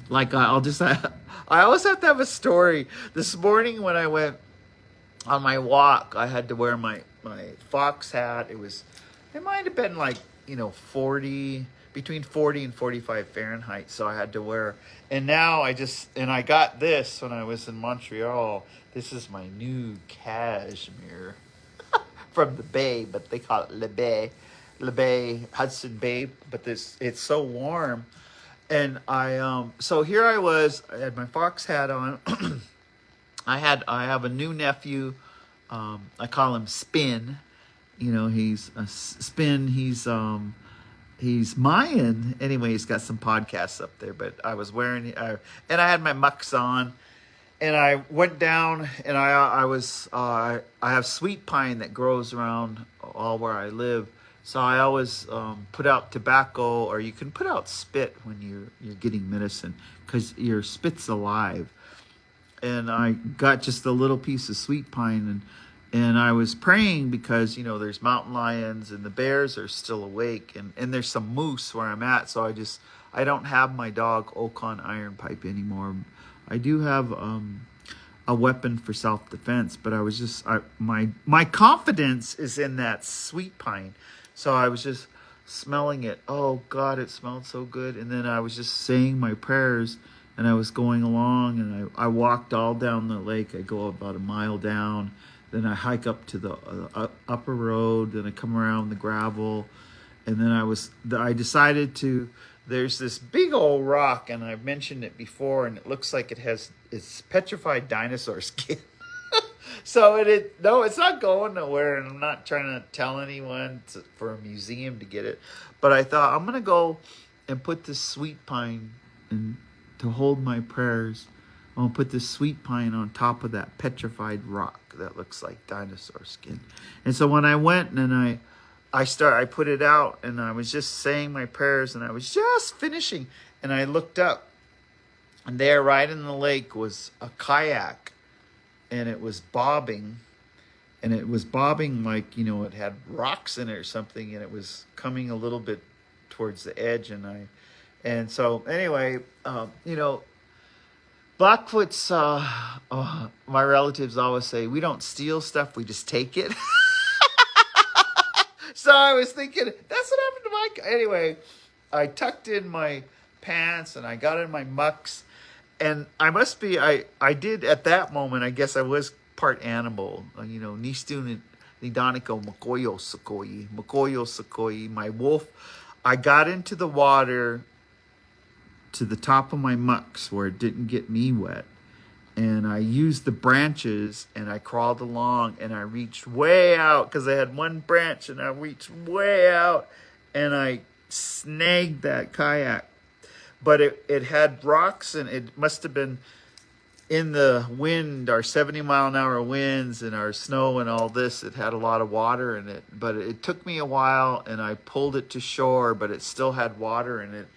Like I always have to have a story. This morning when I went on my walk, I had to wear my fox hat. It might have been like, 40, between 40 and 45 Fahrenheit. So I had to wear, and now I got this when I was in Montreal. This is my new cashmere from the Bay, but they call it Le Bay, Hudson Bay. But it's so warm. And so here I was, I had my fox hat on. I have a new nephew. I call him Spin. He's a Spin. He's Mayan. Anyway, he's got some podcasts up there, but I was wearing, and I had my mucks on, and I went down, and I have sweet pine that grows around all where I live. So I always put out tobacco, or you can put out spit when you're getting medicine, because your spit's alive. And I got just a little piece of sweet pine, and I was praying because, there's mountain lions and the bears are still awake, and there's some moose where I'm at. So I don't have my dog Ocon Iron Pipe anymore. I do have a weapon for self-defense, but my confidence is in that sweet pine. So I was just smelling it. Oh, God, it smelled so good. And then I was just saying my prayers, and I was going along, and I walked all down the lake. I go about a mile down. then I hike up to the upper road, then I come around the gravel, and then I decided to. There's this big old rock, and I've mentioned it before, and it looks like it's petrified dinosaur skin. So no, it's not going nowhere, and I'm not trying to tell anyone for a museum to get it. But I thought I'm gonna go and put this sweet pine and to hold my prayers. I'm gonna put this sweet pine on top of that petrified rock that looks like dinosaur skin. And so when I went and I put it out, and I was just saying my prayers, and I was just finishing, and I looked up, and there right in the lake was a kayak, and it was bobbing, like, it had rocks in it or something, and it was coming a little bit towards the edge, and so anyway, Blackfoot's, my relatives always say, we don't steal stuff, we just take it. So I was thinking, that's what happened to my... Anyway, I tucked in my pants and I got in my mucks. And I did at that moment, I guess I was part animal. Nistun Nidaniko Makoyo Sakoi, my wolf. I got into the water to the top of my mucks where it didn't get me wet. And I used the branches, and I crawled along, and I reached way out because I had one branch, and I reached way out, and I snagged that kayak. But it had rocks, and it must have been in the wind, our 70-mile-an-hour winds and our snow and all this. It had a lot of water in it. But it took me a while, and I pulled it to shore, but it still had water in it.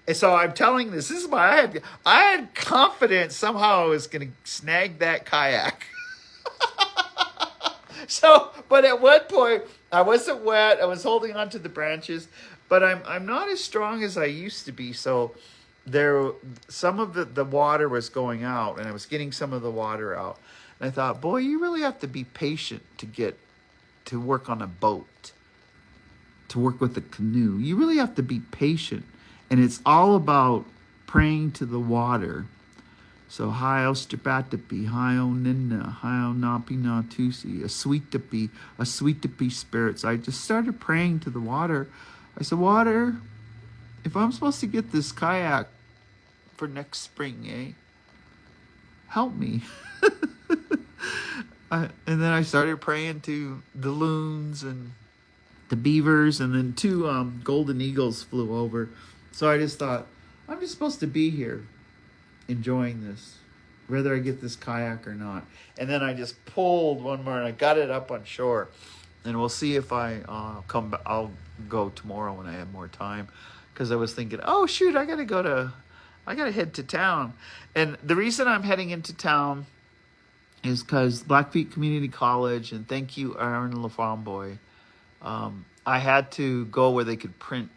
And so I'm telling this is why I had confidence somehow I was going to snag that kayak. But at one point, I wasn't wet. I was holding onto the branches, but I'm not as strong as I used to be. So some of the water was going out, and I was getting some of the water out. And I thought, boy, you really have to be patient to work on a boat, to work with a canoe. You really have to be patient. And it's all about praying to the water. So, hi Ostrapatapi, hi O Nina, hi O Napi Natusi, a sweet tippy spirits. I just started praying to the water. I said, water, if I'm supposed to get this kayak for next spring, help me. And then I started praying to the loons and the beavers, and then two golden eagles flew over. So I just thought, I'm just supposed to be here enjoying this, whether I get this kayak or not. And then I just pulled one more, and I got it up on shore. And we'll see if I'll go tomorrow when I have more time. Because I was thinking, oh, shoot, I got to head to town. And the reason I'm heading into town is because Blackfeet Community College, and thank you, Aaron LaFamboy, I had to go where they could print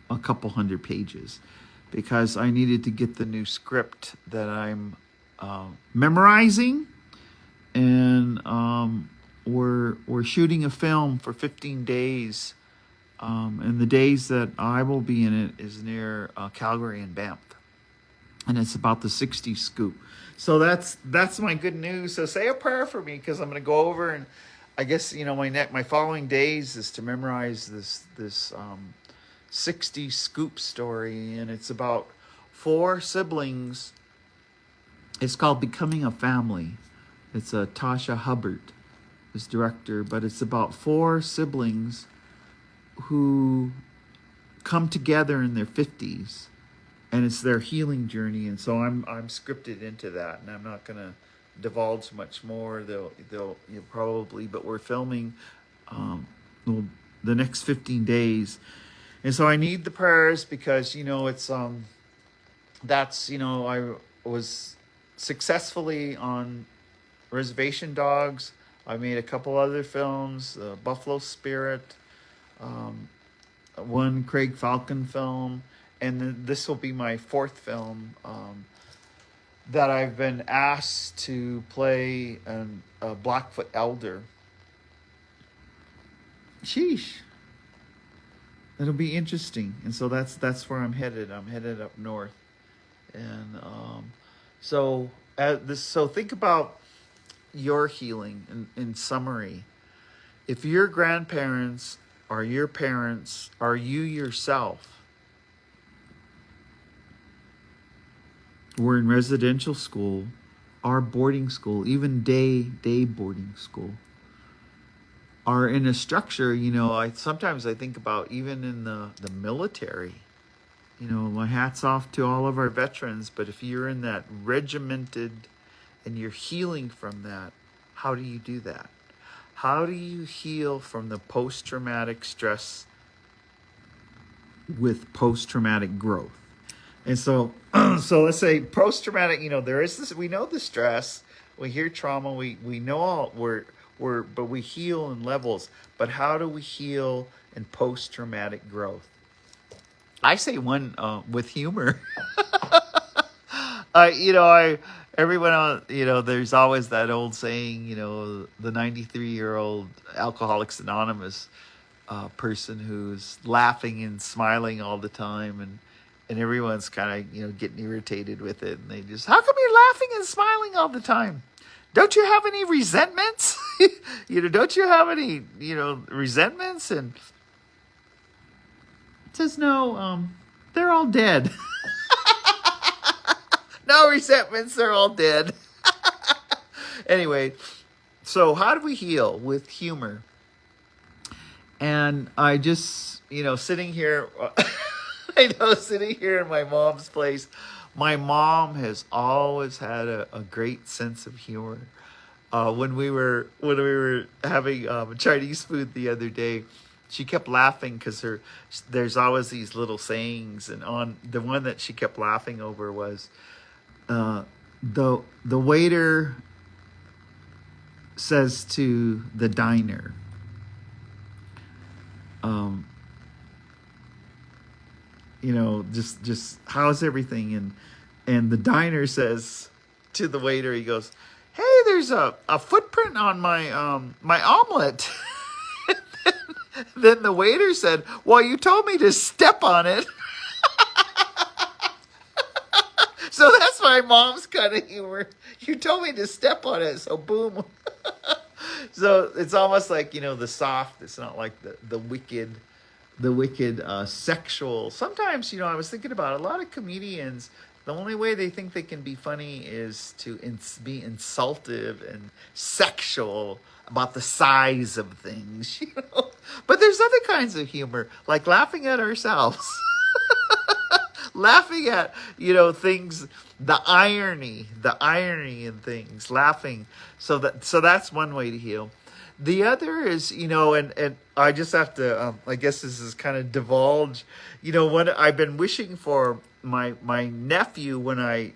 a couple hundred pages because I needed to get the new script that I'm memorizing, and we're shooting a film for 15 days, and the days that I will be in it is near Calgary and Banff, and it's about the 60s scoop. So that's my good news. So say a prayer for me, because I'm going to go over, and I guess my following days is to memorize this 60 scoop story, and it's about 4 siblings. It's called Becoming a Family. It's Tasha Hubbard is director, but it's about 4 siblings who come together in their 50s, and it's their healing journey. And so I'm scripted into that, and I'm not gonna divulge much more. They'll probably, but we're filming the next 15 days. And so I need the prayers, because it's I was successfully on Reservation Dogs. I made a couple other films, Buffalo Spirit, one Craig Falcon film, and then this will be my 4th film that I've been asked to play a Blackfoot elder. Sheesh. It'll be interesting. And so that's where I'm headed. I'm headed up north. And so think about, your healing in summary. If your grandparents are your parents, are you yourself? We're in residential school, our boarding school, even day boarding school, are in a structure, sometimes I think about even in the military. My hat's off to all of our veterans, but if you're in that regimented and you're healing from that, how do you do that? How do you heal from the post-traumatic stress with post-traumatic growth? And so, so let's say post-traumatic, there is this, we know the stress, we hear trauma, we know all, but we heal in levels. But how do we heal in post-traumatic growth? I say one with humor. Everyone, there's always that old saying, the 93-year-old Alcoholics Anonymous person who's laughing and smiling all the time, and everyone's kind of, getting irritated with it, and they just, how come you're laughing and smiling all the time? Don't you have any resentments? Don't you have any, resentments? And it says, no, they're all dead. No resentments, they're all dead. Anyway, so how do we heal? With humor. And I just, sitting here, sitting here in my mom's place, my mom has always had a great sense of humor. When we were having Chinese food the other day, she kept laughing because there's always these little sayings, and on the one that she kept laughing over was, the waiter says to the diner, just how's everything? And the diner says to the waiter, he goes, hey, there's a footprint on my my omelet. Then the waiter said, well, you told me to step on it. So that's my mom's kind of humor. You told me to step on it, so boom. So it's almost like, the soft, it's not like the wicked sexual. Sometimes, I was thinking about a lot of comedians, the only way they think they can be funny is to be insultive and sexual about the size of things, But there's other kinds of humor, like laughing at ourselves. Laughing at, things, the irony in things, laughing. So that's one way to heal. The other is, and I just have to, I guess this is kind of divulge, what I've been wishing for my nephew when I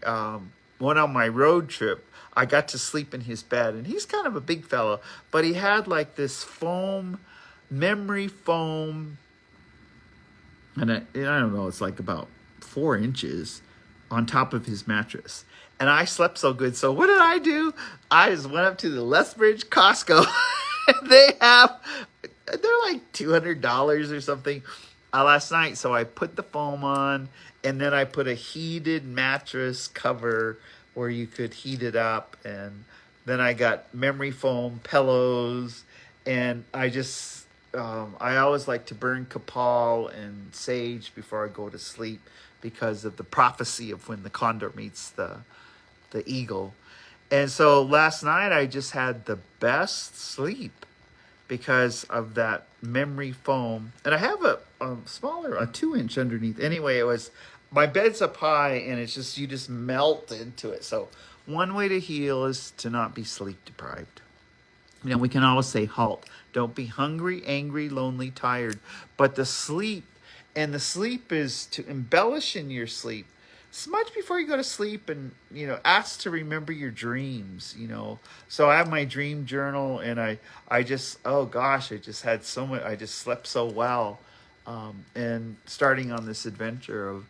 went on my road trip. I got to sleep in his bed, and he's kind of a big fellow, but he had like this memory foam, and I don't know, it's like about 4 inches on top of his mattress. And I slept so good. So what did I do? I just went up to the Lethbridge Costco. They're like $200 or something last night. So I put the foam on, and then I put a heated mattress cover where you could heat it up. And then I got memory foam pillows, and I just, I always like to burn Kapal and sage before I go to sleep, because of the prophecy of when the condor meets the eagle. And so last night I just had the best sleep because of that memory foam. And I have a smaller, a 2-inch underneath. Anyway, my bed's up high, and it's just, you just melt into it. So one way to heal is to not be sleep deprived. We can always say halt. Don't be hungry, angry, lonely, tired. But the sleep is to embellish in your sleep. Smudge before you go to sleep, and, ask to remember your dreams, So I have my dream journal, and I just, oh gosh, I just had so much, I just slept so well. And starting on this adventure of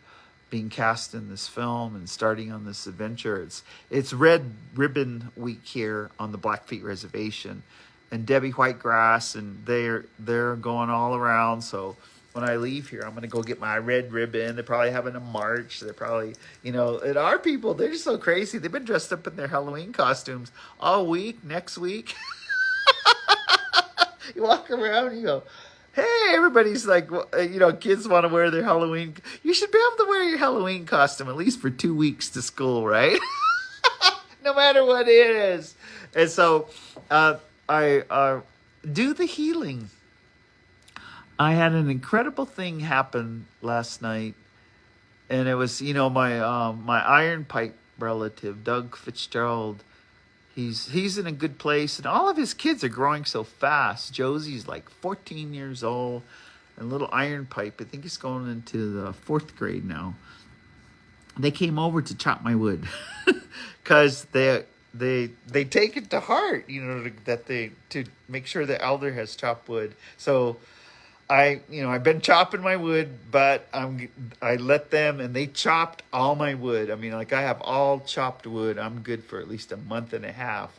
being cast in this film and starting on this adventure, it's Red Ribbon Week here on the Blackfeet Reservation, and Debbie Whitegrass, and they're going all around. So when I leave here, I'm gonna go get my red ribbon. They're probably having a march. They're probably, and our people, they're just so crazy. They've been dressed up in their Halloween costumes all week, next week. You walk around and you go, hey, everybody's like, kids want to wear their Halloween. You should be able to wear your Halloween costume at least for 2 weeks to school, right? No matter what it is. And so I do the healing. I had an incredible thing happen last night. And it was, my iron pipe relative, Doug Fitzgerald. He's in a good place, and all of his kids are growing so fast. Josie's like 14 years old, and little iron pipe, I think he's going into the 4th grade now. They came over to chop my wood because they take it to heart, that to make sure the elder has chopped wood. So I've been chopping my wood, but I let them, and they chopped all my wood. I mean, like, I have all chopped wood. I'm good for at least a month and a half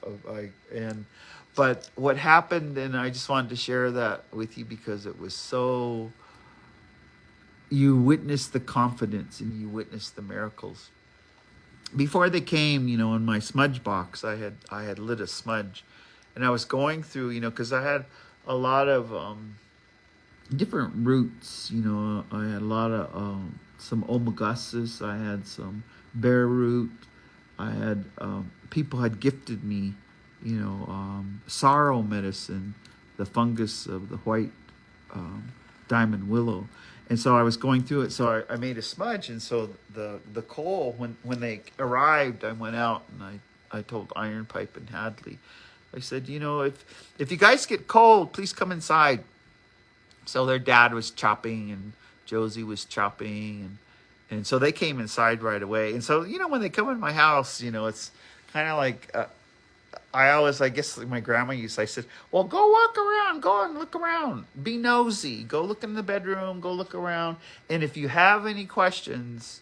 but what happened, and I just wanted to share that with you because it was so, you witnessed the confidence and you witnessed the miracles. Before they came, in my smudge box, I had lit a smudge, and I was going through, because I had a lot of different roots. I had a lot of some omegasis. I had some bear root. I had people had gifted me, sorrow medicine, the fungus of the white diamond willow. And so I was going through it. So I made a smudge. And so the coal, when they arrived, I went out and I told Iron Pipe and Hadley, I said, if you guys get cold, please come inside. So their dad was chopping and Josie was chopping, and so they came inside right away. And so, when they come in my house, it's kind of like, I guess my grandma used to, I said, well, go walk around, go and look around, be nosy, go look in the bedroom, go look around. And if you have any questions,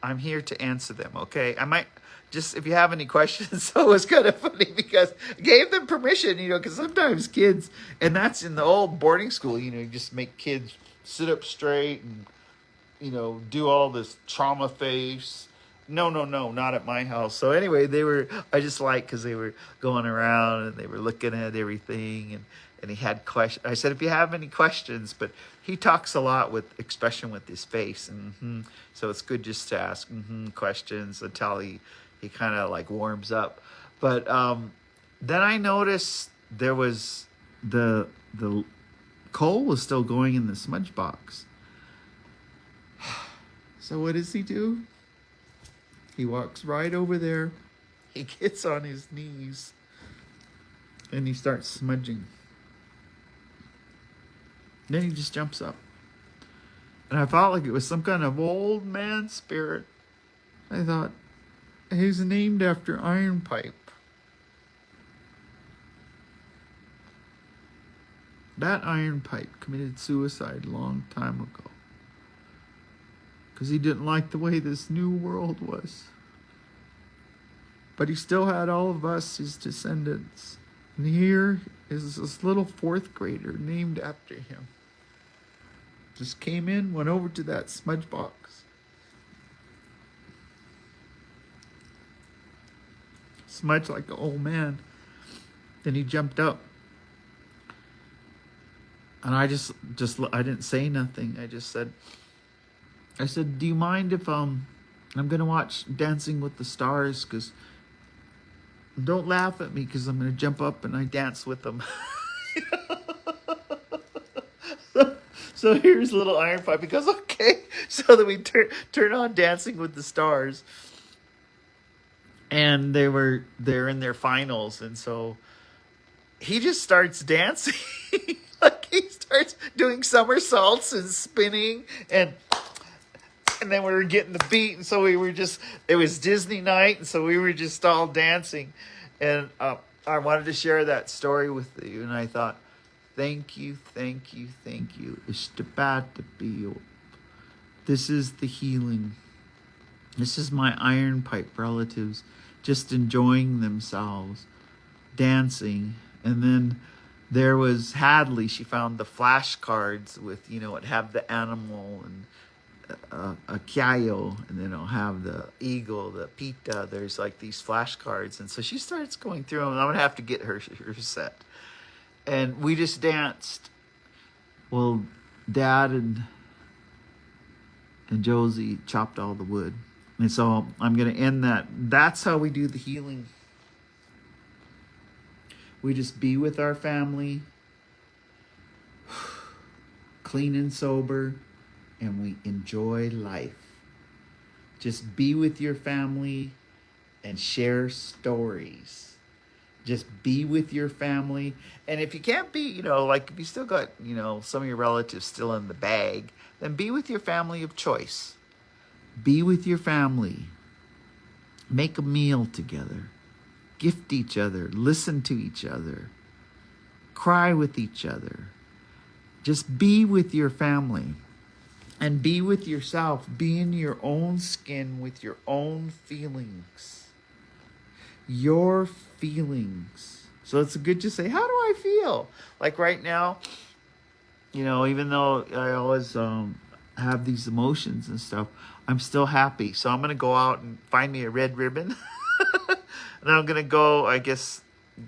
I'm here to answer them, okay? I might just, if you have any questions. So it was kind of funny because I gave them permission, because sometimes kids, and that's in the old boarding school, you just make kids sit up straight and, do all this trauma face. No, not at my house. So anyway, I just because they were going around and they were looking at everything, and he had questions. I said, if you have any questions, but he talks a lot with expression with his face. So it's good just to ask questions until he kind of like warms up. But then I noticed there was the coal was still going in the smudge box. So what does he do? He walks right over there. He gets on his knees and he starts smudging. Then he just jumps up. And I felt like it was some kind of old man spirit. I thought, he's named after Iron Pipe. That Iron Pipe committed suicide a long time ago because he didn't like the way this new world was. But he still had all of us, his descendants. And here is this little 4th grader named after him. Just came in, went over to that smudge box. Smudged like an old man. Then he jumped up. And I just I didn't say nothing. I said, do you mind if I'm going to watch Dancing with the Stars? Because don't laugh at me because I'm going to jump up and I dance with them. So here's little Iron Pipe. He goes, okay. So then we turn on Dancing with the Stars. And they're in their finals. And so he just starts dancing. Like he starts doing somersaults and spinning and then we were getting the beat, and so it was Disney night, and so we were just all dancing. And I wanted to share that story with you, and I thought, thank you. This is the healing. This is my Iron Pipe relatives just enjoying themselves, dancing. And then There was Hadley. She found the flashcards with, it have the animal and a kyayo, and then it'll have the eagle, the pita. There's like these flashcards, and so she starts going through them. And I'm gonna have to get her set. And we just danced. Well, Dad and Josie chopped all the wood, and so I'm gonna end that. That's how we do the healing. We just be with our family, clean and sober, and we enjoy life. Just be with your family and share stories. Just be with your family. And if you can't be, like if you still got, some of your relatives still in the bag, then be with your family of choice. Be with your family. Make a meal together. Gift each other. Listen to each other. Cry with each other. Just be with your family. And be with yourself. Be in your own skin with your own feelings. Your feelings. So it's good to say, how do I feel? Like right now, even though I always have these emotions and stuff, I'm still happy. So I'm going to go out and find me a red ribbon. And I'm going to go, I guess,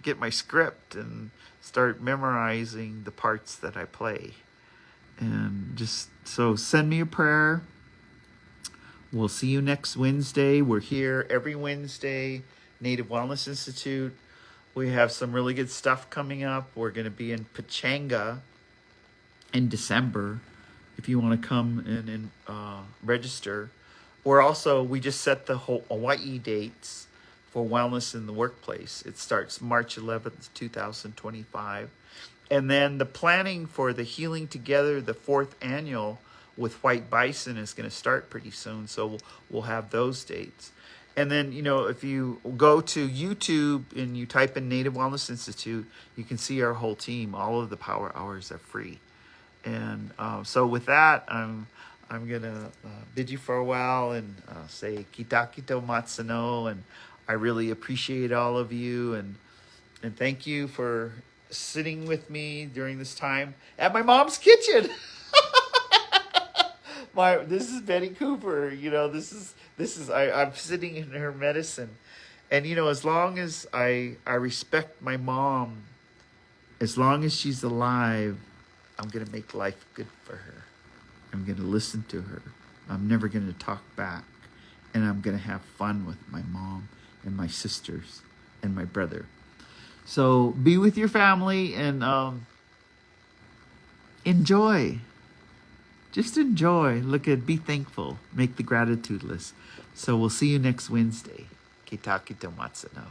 get my script and start memorizing the parts that I play. And so send me a prayer. We'll see you next Wednesday. We're here every Wednesday, Native Wellness Institute. We have some really good stuff coming up. We're going to be in Pechanga in December if you want to come and register. We just set the whole Hawaii dates for Wellness in the Workplace. It starts March 11th, 2025. And then the planning for the Healing Together, the 4th annual with White Bison is going to start pretty soon. So we'll have those dates. And then, if you go to YouTube and you type in Native Wellness Institute, you can see our whole team. All of the power hours are free. And so with that, I'm going to bid you farewell and say Kitakito Matsuno. And I really appreciate all of you. And thank you for sitting with me during this time at my mom's kitchen. This is Betty Cooper. I'm sitting in her medicine. And as long as I respect my mom, as long as she's alive, I'm going to make life good for her. I'm going to listen to her. I'm never going to talk back. And I'm going to have fun with my mom and my sisters and my brother. So be with your family and enjoy. Just enjoy. Be thankful. Make the gratitude list. So we'll see you next Wednesday. Kita Matsuno.